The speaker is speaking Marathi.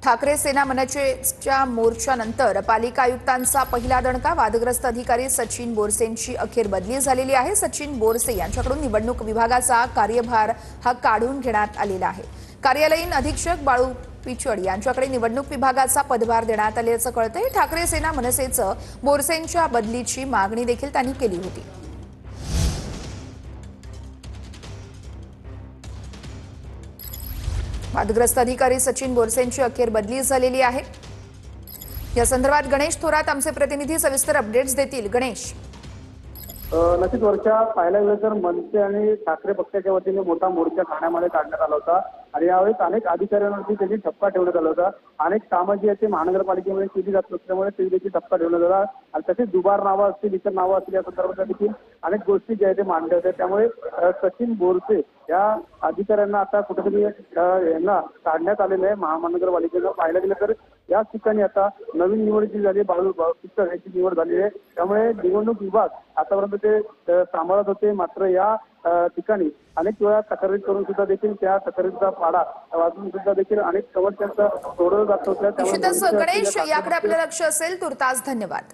ठाकरे सेना मनसेच्या मोर्चानंतर पालिका आयुक्तांचा पहिला दणका। वादग्रस्त अधिकारी सचिन बोरसेंची अखेर बदली झालेली आहे। सचिन बोरसे यांच्याकडून निवडणूक विभागाचा कार्यभार हा काढून घेण्यात आलेला आहे। कार्यालयीन अधीक्षक बाळू पिचड यांच्याकडे निवडणूक विभागाचा पदभार देण्यात आल्याचं कळतंय। ठाकरे सेना मनसेचं बोरसेंच्या बदलीची मागणी देखील त्यांनी केली होती। वादग्रस्त अधिकारी सचिन बोरसेंची अखेर बदली झालेली आहे। या संदर्भात गणेश थोरात आमचे प्रतिनिधी सविस्तर अपडेट्स देतील। गणेश, नक्कीच वर्षा, पाहायला गेलं तर मनसे आणि ठाकरे पक्षाच्या वतीने मोठा मोर्चा ठाण्यामध्ये काढण्यात आला होता आणि यावेळेस अनेक अधिकाऱ्यांवरती त्याची ठपका ठेवण्यात आला होता। अनेक कामं जी आहेत ते महानगरपालिकेमध्ये केली जात नसल्यामुळे ते देखील ठपका ठेवण्यात आला आणि तसेच दुबार नावं असतील, इतर नावं असतील, या संदर्भात देखील अनेक गोष्टी ज्या आहेत ते मांडल्या होत्या। त्यामुळे सचिन बोरसे या अधिकाऱ्यांना आता कुठेतरी यांना काढण्यात आलेलं आहे महानगरपालिकेनं। पाहायला गेलं तर याच ठिकाणी आता नवीन निवड जी झाली बाळू पिचड यांची निवड झाली आहे। त्यामुळे निवडणूक विभाग आतापर्यंत ते सांभाळत होते, मात्र या ठिकाणी अनेक वेळा तक्रारी करून सुद्धा देखील त्या तक्रारीचा पाडा वाजून सुद्धा देखील अनेक समस्यांचा सोडवलं जात होत्या। निश्चितच गणेश, याकडे आपलं लक्ष असेल। तुर्तास धन्यवाद।